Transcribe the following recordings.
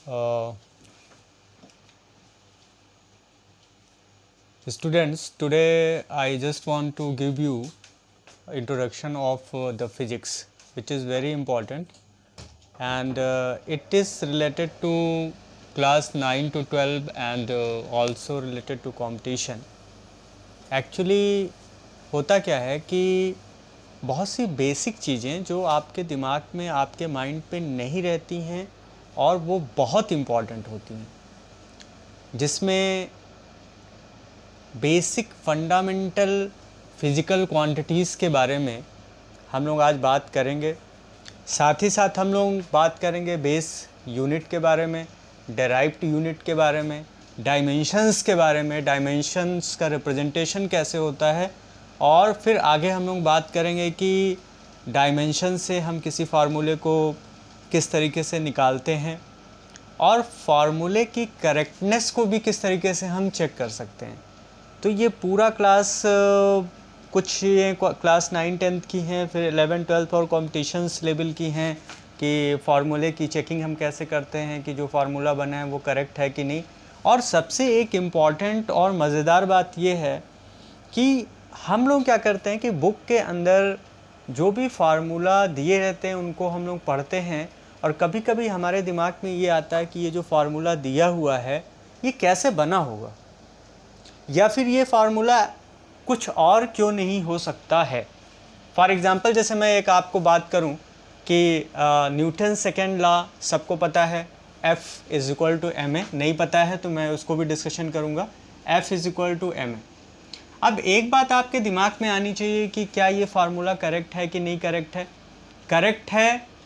Uh, Students, today I just want to give you introduction of the physics, which is very important, and it is related to class 9 to 12 and also related to competition. Actually होता क्या है कि बहुत सी basic चीज़ें जो आपके दिमाग में, आपके माइंड पे नहीं रहती हैं और वो बहुत इम्पॉर्टेंट होती हैं, जिसमें बेसिक फंडामेंटल फिज़िकल क्वांटिटीज़ के बारे में हम लोग आज बात करेंगे। साथ ही साथ हम लोग बात करेंगे बेस यूनिट के बारे में, डेराइव्ड यूनिट के बारे में, डायमेंशंस के बारे में, डायमेंशंस का रिप्रेजेंटेशन कैसे होता है, और फिर आगे हम लोग बात करेंगे कि डायमेंशन से हम किसी फार्मूले को किस तरीके से निकालते हैं और फार्मूले की करेक्टनेस को भी किस तरीके से हम चेक कर सकते हैं। तो ये पूरा क्लास कुछ ये क्लास 9-10 की हैं, फिर 11-12 और कॉम्पिटिशन्स लेवल की हैं कि फार्मूले की चेकिंग हम कैसे करते हैं कि जो फार्मूला बना है वो करेक्ट है कि नहीं। और सबसे एक इम्पॉर्टेंट और मज़ेदार बात ये है कि हम लोग क्या करते हैं कि बुक के अंदर जो भी फार्मूला दिए रहते हैं उनको हम लोग पढ़ते हैं, और कभी कभी हमारे दिमाग में ये आता है कि ये जो फार्मूला दिया हुआ है ये कैसे बना होगा, या फिर ये फार्मूला कुछ और क्यों नहीं हो सकता है। फॉर एग्ज़ाम्पल जैसे मैं एक आपको बात करूं कि न्यूटन सेकेंड लॉ सबको पता है, F = ma, नहीं पता है तो मैं उसको भी डिस्कशन करूंगा, F = ma। अब एक बात आपके दिमाग में आनी चाहिए कि क्या ये फार्मूला करेक्ट है कि नहीं करेक्ट है, करेक्ट है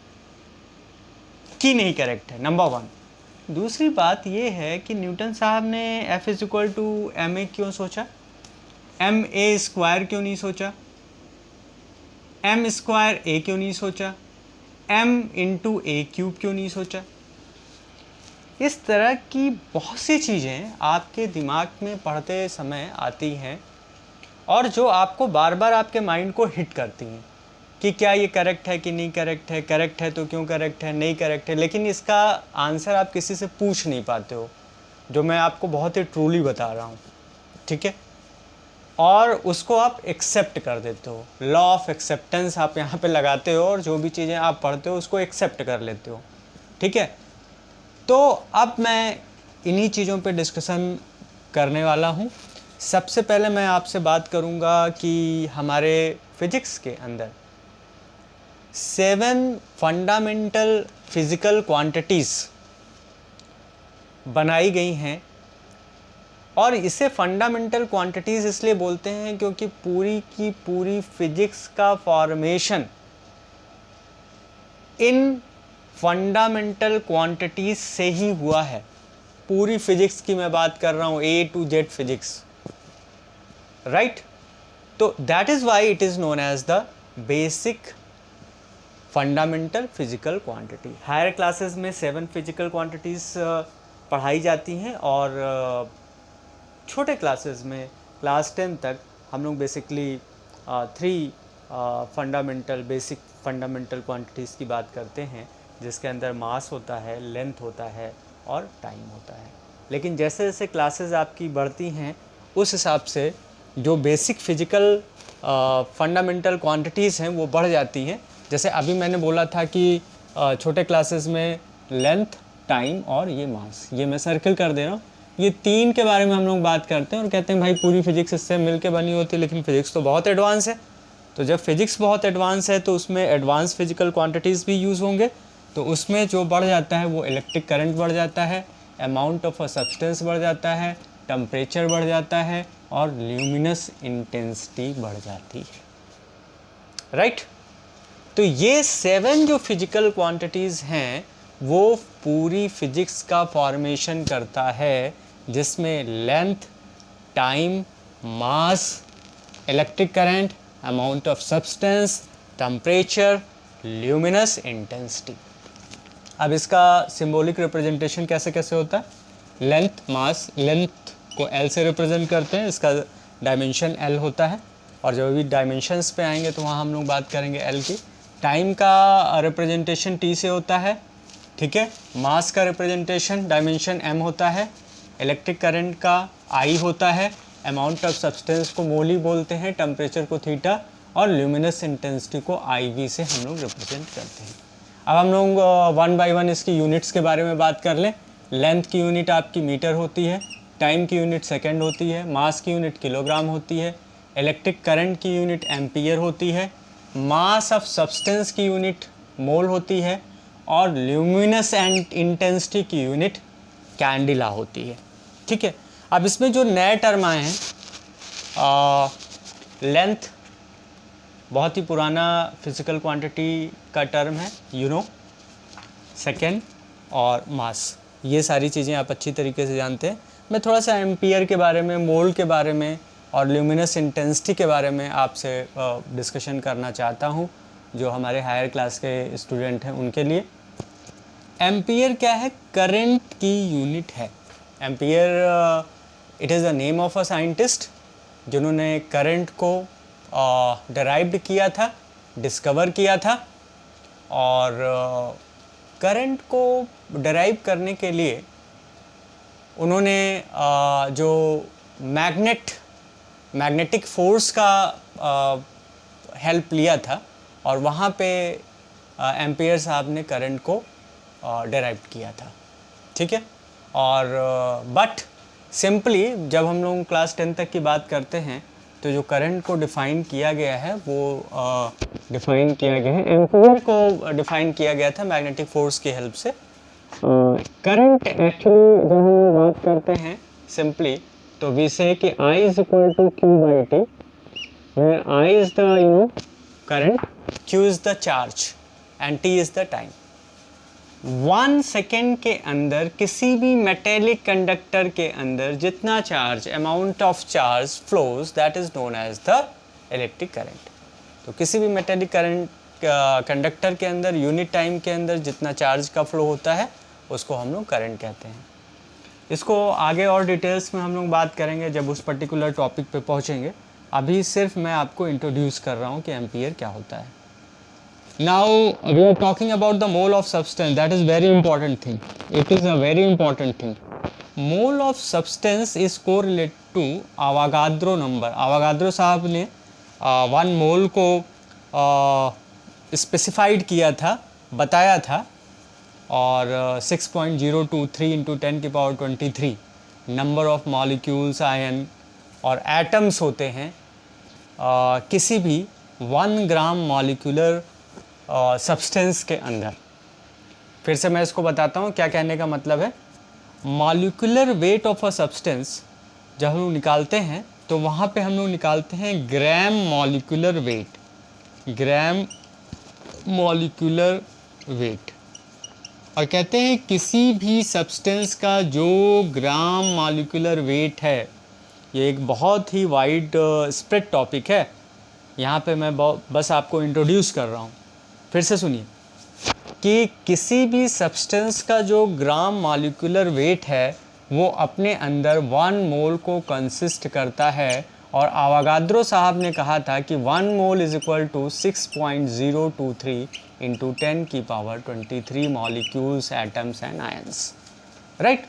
कि नहीं करेक्ट है, नंबर 1। दूसरी बात ये है कि न्यूटन साहब ने F = ma क्यों सोचा, ma² क्यों नहीं सोचा, m² क्यों नहीं सोचा, m×a³ क्यों नहीं सोचा। इस तरह की बहुत सी चीज़ें आपके दिमाग में पढ़ते समय आती हैं और जो आपको बार बार आपके माइंड को हिट करती हैं कि क्या ये करेक्ट है कि नहीं करेक्ट है, करेक्ट है तो क्यों करेक्ट है, नहीं करेक्ट है, लेकिन इसका आंसर आप किसी से पूछ नहीं पाते हो, जो मैं आपको बहुत ही ट्रूली बता रहा हूँ, ठीक है। और उसको आप एक्सेप्ट कर देते हो, लॉ ऑफ एक्सेप्टेंस आप यहाँ पे लगाते हो और जो भी चीज़ें आप पढ़ते हो उसको एक्सेप्ट कर लेते हो, ठीक है। तो अब मैं इन्हीं चीज़ों पे डिस्कशन करने वाला हूँ। सबसे पहले मैं आपसे बात करूँगा कि हमारे फिजिक्स के अंदर 7 फंडामेंटल फिज़िकल क्वांटिटीज़ बनाई गई हैं, और इसे फंडामेंटल क्वांटिटीज़ इसलिए बोलते हैं क्योंकि पूरी की पूरी फिजिक्स का फॉर्मेशन इन फंडामेंटल क्वांटिटीज़ से ही हुआ है। पूरी फिजिक्स की मैं बात कर रहा हूँ, A to Z physics, right. तो that is why it is known as the basic fundamental physical quantity. Higher classes में 7 फिजिकल क्वांटिटीज़ पढ़ाई जाती हैं और छोटे क्लासेस में क्लास 10 तक हम लोग basically 3 fundamental basic fundamental quantities की बात करते हैं, जिसके अंदर मास होता है, लेंथ होता है और टाइम होता है। लेकिन जैसे जैसे क्लासेस आपकी बढ़ती हैं उस हिसाब से जो बेसिक फिजिकल फंडामेंटल क्वांटिटीज़ हैं वो बढ़ जाती हैं। जैसे अभी मैंने बोला था कि छोटे क्लासेस में लेंथ, टाइम और ये मास, ये मैं सर्कल कर दे रहा हूँ, ये 3 के बारे में हम लोग बात करते हैं और कहते हैं भाई पूरी फिजिक्स इससे मिलके बनी होती है, लेकिन फिजिक्स तो बहुत एडवांस है। तो जब फिजिक्स बहुत एडवांस है तो उसमें एडवांस फिजिकल क्वांटिटीज़ भी यूज़ होंगे, तो उसमें जो बढ़ जाता है वो इलेक्ट्रिक करंट बढ़ जाता है, अमाउंट ऑफ अ सब्सटेंस बढ़ जाता है, टेम्परेचर बढ़ जाता है और ल्यूमिनस इंटेंसिटी बढ़ जाती है, राइट। तो ये 7 जो फिजिकल क्वांटिटीज़ हैं वो पूरी फिजिक्स का फॉर्मेशन करता है, जिसमें length, time, mass, electric current, amount of substance, temperature, luminous intensity. अब इसका सिंबॉलिक रिप्रेजेंटेशन कैसे कैसे होता है, लेंथ, मास, लेंथ को L से रिप्रेजेंट करते हैं, इसका डायमेंशन L होता है, और जब भी डायमेंशंस पे आएंगे तो वहाँ हम लोग बात करेंगे L की। टाइम का रिप्रेजेंटेशन T से होता है, ठीक है। मास का रिप्रेजेंटेशन डायमेंशन m होता है, इलेक्ट्रिक करंट का I होता है, अमाउंट ऑफ सब्सटेंस को मोल ही बोलते हैं, टेम्परेचर को थीटा और ल्यूमिनस इंटेंसिटी को IV से हम लोग रिप्रेजेंट करते हैं। अब हम लोग 1 बाय 1 इसकी यूनिट्स के बारे में बात कर लें। लेंथ की यूनिट आपकी मीटर होती है, टाइम की यूनिट सेकंड होती है, मास की यूनिट किलोग्राम होती है, इलेक्ट्रिक करंट की यूनिट एम्पियर होती है, मास ऑफ सब्सटेंस की यूनिट मोल होती है और ल्यूमिनस एंड इंटेंसिटी की यूनिट कैंडिला होती है। ठीक है। अब इसमें जो नए टर्म आए हैं, लेंथ बहुत ही पुराना फिजिकल क्वांटिटी का टर्म है, सेकेंड और मास, ये सारी चीज़ें आप अच्छी तरीके से जानते हैं। मैं थोड़ा सा एम्पियर के बारे में, मोल के बारे में और ल्यूमिनस इंटेंसिटी के बारे में आपसे डिस्कशन करना चाहता हूँ, जो हमारे हायर क्लास के स्टूडेंट हैं उनके लिए। एम्पियर क्या है? करंट की यूनिट है। Ampere it is the name of a scientist जिन्होंने करंट को डिराइव्ड किया था, डिस्कवर किया था। और करंट को डिराइव करने के लिए उन्होंने जो मैग्नेटिक फोर्स का हेल्प लिया था और वहाँ पे एम्पियर साहब ने करंट को डिराइव किया था। ठीक है। और बट सिंपली जब हम लोग क्लास 10 तक की बात करते हैं तो जो करंट को डिफ़ाइन किया गया है वो डिफ़ाइन किया गया है, एम्पियर को डिफ़ाइन किया गया था मैग्नेटिक फोर्स की हेल्प से। करंट एक्चुअली जब हम बात करते हैं सिंपली तो वी से कि I is equal to Q by T, where I is the current, Q is the charge and T is the time। 1 second के अंदर किसी भी मेटेलिक कंडक्टर के अंदर जितना charge, amount of charge flows, that is known as the electric current. तो किसी भी मेटेलिक करंट कंडक्टर के अंदर यूनिट टाइम के अंदर जितना चार्ज का फ्लो होता है उसको हम लोग करंट कहते हैं। इसको आगे और डिटेल्स में हम लोग बात करेंगे जब उस पर्टिकुलर टॉपिक पे पहुंचेंगे। अभी सिर्फ मैं आपको इंट्रोड्यूस कर रहा हूँ कि एम्पियर क्या होता है। Now we are talking about the mole of substance. That is very important thing. It is a very important thing. Mole of substance is correlated to Avogadro number. Avogadro साहब ने 1 मोल को स्पेसिफाइड किया था, बताया था, और 6.023 इंटू 10 की power 23 number of molecules, ion और एटम्स होते हैं किसी भी 1 ग्राम मॉलिक्यूलर सब्सटेंस के अंदर। फिर से मैं इसको बताता हूँ क्या कहने का मतलब है। Molecular weight of a substance जब हम लोग निकालते हैं तो वहाँ पे हम लोग निकालते हैं gram molecular weight, gram molecular weight, और कहते हैं किसी भी सब्सटेंस का जो ग्राम मॉलिक्यूलर वेट है, ये एक बहुत ही वाइड स्प्रेड टॉपिक है, यहाँ पे मैं बस आपको इंट्रोड्यूस कर रहा हूँ। फिर से सुनिए कि किसी भी सब्सटेंस का जो ग्राम मॉलिक्यूलर वेट है वो अपने अंदर 1 मोल को कंसिस्ट करता है, और आवागाद्रो साहब ने कहा था कि 1 mole is equal to 6.023 into 10 की power 23 molecules, atoms and ions. Right.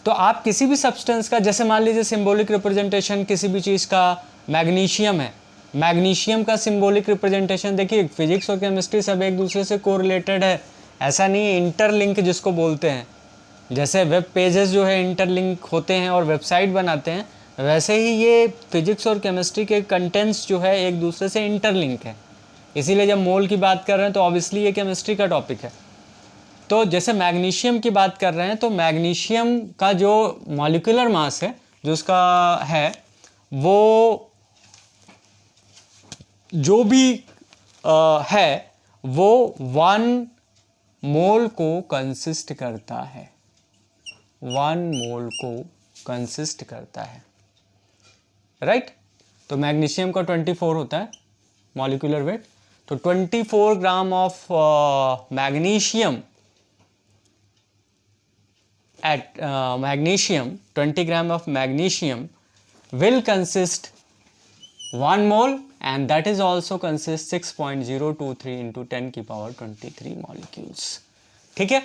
तो आप किसी भी सब्सटेंस का, जैसे मान लीजिए सिंबॉलिक रिप्रेजेंटेशन किसी भी चीज़ का, मैग्नीशियम है, मैग्नीशियम का सिंबॉलिक रिप्रेजेंटेशन देखिए, फिजिक्स और केमिस्ट्री सब एक दूसरे से कोरिलेटेड है, ऐसा नहीं है, इंटरलिंक जिसको बोलते हैं। जैसे वेब पेजेस जो है इंटरलिंक होते हैं और वेबसाइट बनाते हैं, वैसे ही ये फिजिक्स और केमिस्ट्री के कंटेंट्स जो है एक दूसरे से इंटरलिंक है। इसीलिए जब मोल की बात कर रहे हैं तो ऑब्वियसली ये केमिस्ट्री का टॉपिक है। तो जैसे मैग्नीशियम की बात कर रहे हैं तो मैग्नीशियम का जो मॉलिक्यूलर मास है, जो उसका है, वो जो भी है वो 1 मोल को कंसिस्ट करता है, 1 मोल को कंसिस्ट करता है। राइट। तो मैग्नीशियम का 24 होता है मॉलिक्यूलर वेट, तो 24 gram of magnesium at magnesium, 20 gram of magnesium will consist 1 mole, and that is also consists 6.023 into 10 की पावर 23 molecules। ठीक है।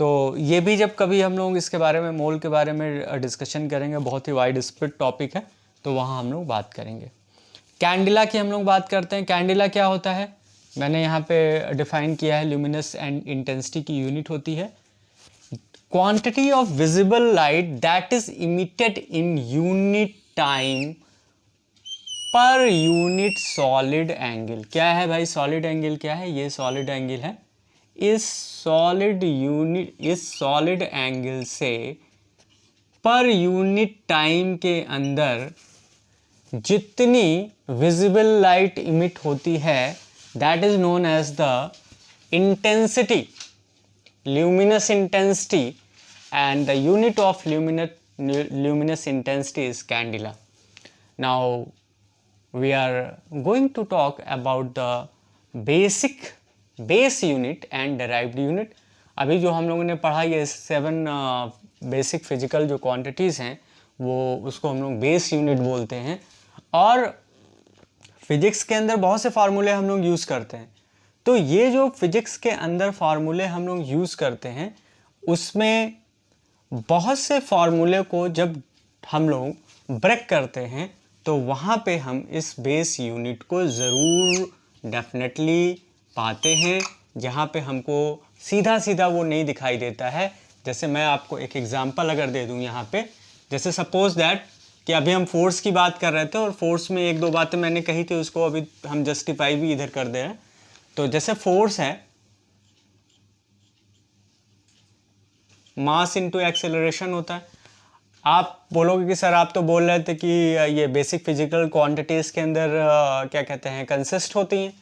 तो ये भी जब कभी हम लोग इसके बारे में, मोल के बारे में डिस्कशन करेंगे, बहुत ही वाइड स्प्रेड टॉपिक है, तो वहाँ हम लोग बात करेंगे। कैंडिला की हम लोग बात करते हैं। कैंडिला क्या होता है, मैंने यहाँ पे डिफाइन किया है, ल्यूमिनस एंड इंटेंसिटी की यूनिट होती है quantity of visible light that is emitted in unit time per unit solid angle. क्या है भाई सॉलिड एंगल, क्या है ये सॉलिड एंगल है। इस सॉलिड एंगल से पर यूनिट टाइम के अंदर जितनी विजिबल लाइट इमिट होती है that is known as the intensity, luminous intensity, and the unit of luminous intensity is candela. Now we are going to talk about the base unit and derived unit. अभी जो हम लोगों ने पढ़ा ये 7 basic physical जो quantities हैं वो उसको हम लोग बेस यूनिट बोलते हैं। और फिजिक्स के अंदर बहुत से फार्मूले हम लोग यूज़ करते हैं। तो ये जो फिजिक्स के अंदर फार्मूले हम लोग यूज़ करते हैं उसमें बहुत से फार्मूले को जब हम लोग ब्रेक करते हैं तो वहाँ पे हम इस बेस यूनिट को ज़रूर डेफिनेटली पाते हैं, जहाँ पे हमको सीधा सीधा वो नहीं दिखाई देता है। जैसे मैं आपको एक एग्जांपल अगर दे दूँ यहाँ पे, जैसे सपोज दैट कि अभी हम फोर्स की बात कर रहे थे और फोर्स में एक दो बातें मैंने कही थी, उसको अभी हम जस्टिफाई भी इधर कर दे रहे हैं। तो जैसे फोर्स है मास इनटू एक्सेलरेशन होता है। आप बोलोगे कि सर आप तो बोल रहे थे कि ये बेसिक फिजिकल क्वांटिटीज़ के अंदर क्या कहते हैं कंसिस्ट होती हैं,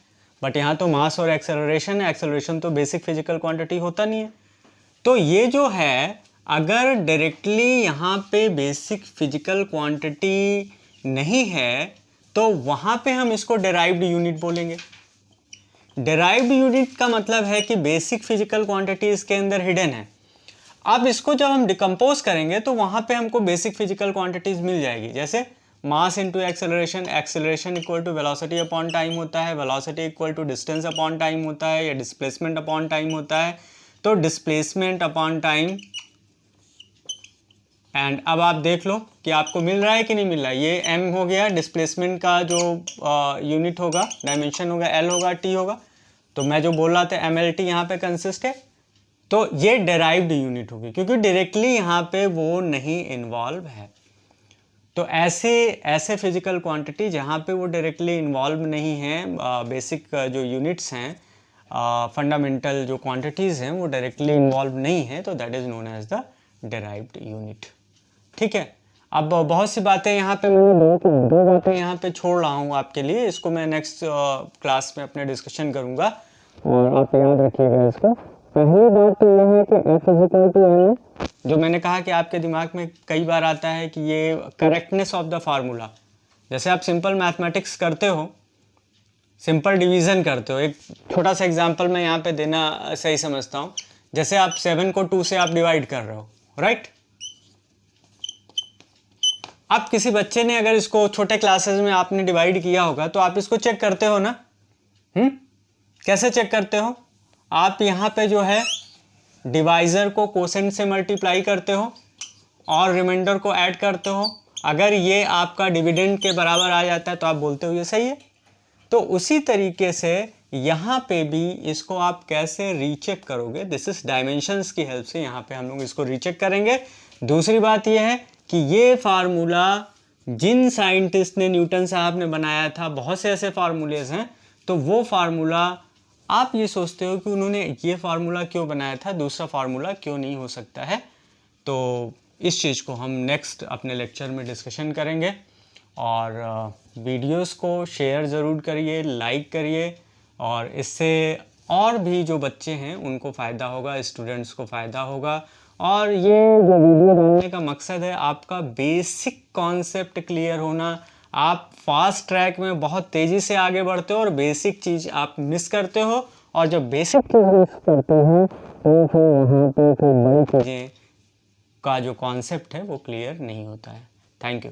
बट यहाँ तो मास और एक्सेलरेशन है, एक्सेलरेशन तो बेसिक फिजिकल क्वांटिटी होता नहीं है। तो ये जो है अगर डायरेक्टली यहाँ पे बेसिक फिजिकल क्वांटिटी नहीं है तो वहाँ पे हम इसको डेराइव्ड यूनिट बोलेंगे। डेराइव्ड यूनिट का मतलब है कि बेसिक फिजिकल क्वांटिटी इसके अंदर हिडन है। अब इसको जब हम डिकम्पोज करेंगे तो वहाँ पे हमको बेसिक फिजिकल क्वांटिटीज़ मिल जाएगी। जैसे mass into acceleration, acceleration equal to velocity upon time होता है, velocity equal to distance upon time होता है, या डिस्प्लेसमेंट अपॉन टाइम होता है। तो डिस्प्लेसमेंट अपॉन टाइम, एंड अब आप देख लो कि आपको मिल रहा है कि नहीं मिल रहा है। ये m हो गया, डिस्प्लेसमेंट का जो यूनिट होगा, डायमेंशन होगा, l होगा, t होगा। तो मैं जो बोल रहा था mlt यहाँ पे कंसिस्ट है। तो ये डेराइव्ड यूनिट होगी क्योंकि डायरेक्टली यहाँ पे वो नहीं इन्वॉल्व है। तो ऐसे फिजिकल क्वांटिटी जहाँ पे वो डायरेक्टली इन्वॉल्व नहीं है, बेसिक जो यूनिट्स हैं, फंडामेंटल जो क्वांटिटीज़ हैं वो डायरेक्टली इन्वॉल्व नहीं है, तो that is known as the derived unit. ठीक है। अब बहुत सी बातें यहाँ पे दो बातें यहाँ पे छोड़ रहा हूँ आपके लिए, इसको मैं नेक्स्ट क्लास में अपने डिस्कशन करूँगा और आप याद रखिएगा इसको। पहली बात तो यह है कि F इक्वल टू N, जो मैंने कहा कि आपके दिमाग में कई बार आता है कि ये करेक्टनेस ऑफ द फार्मूला। जैसे आप सिंपल मैथमेटिक्स करते हो, सिंपल डिवीज़न करते हो, एक छोटा सा एग्जांपल मैं यहाँ पे देना सही समझता हूँ। जैसे आप 7 को 2 से आप डिवाइड कर रहे हो, राइट। अब किसी बच्चे ने अगर इसको छोटे क्लासेस में आपने डिवाइड किया होगा तो आप इसको चेक करते हो ना। कैसे चेक करते हो? आप यहाँ पे जो है डिवाइज़र को कोसेंट से मल्टीप्लाई करते हो और रिमाइंडर को ऐड करते हो। अगर ये आपका डिविडेंड के बराबर आ जाता है तो आप बोलते हो ये सही है। तो उसी तरीके से यहाँ पे भी इसको आप कैसे रीचेक करोगे, दिस इज डायमेंशंस की हेल्प से यहाँ पे हम लोग इसको रीचेक करेंगे। दूसरी बात ये है कि ये फार्मूला जिन साइंटिस्ट ने, न्यूटन साहब ने बनाया था, बहुत से ऐसे फार्मूलेज हैं, तो वो फार्मूला आप ये सोचते हो कि उन्होंने ये फार्मूला क्यों बनाया था, दूसरा फार्मूला क्यों नहीं हो सकता है। तो इस चीज़ को हम नेक्स्ट अपने लेक्चर में डिस्कशन करेंगे। और वीडियोस को शेयर ज़रूर करिए, लाइक करिए, और इससे और भी जो बच्चे हैं उनको फ़ायदा होगा, स्टूडेंट्स को फ़ायदा होगा। और ये जो वीडियो बनाने का मकसद है आपका बेसिक कॉन्सेप्ट क्लियर होना। आप फास्ट ट्रैक में बहुत तेज़ी से आगे बढ़ते हो और बेसिक चीज़ आप मिस करते हो, और जब बेसिक चीज़ मिस करते हो तो फिर वहाँ पे फिर बड़ी चीज़ें का जो कॉन्सेप्ट है वो क्लियर नहीं होता है। Thank you.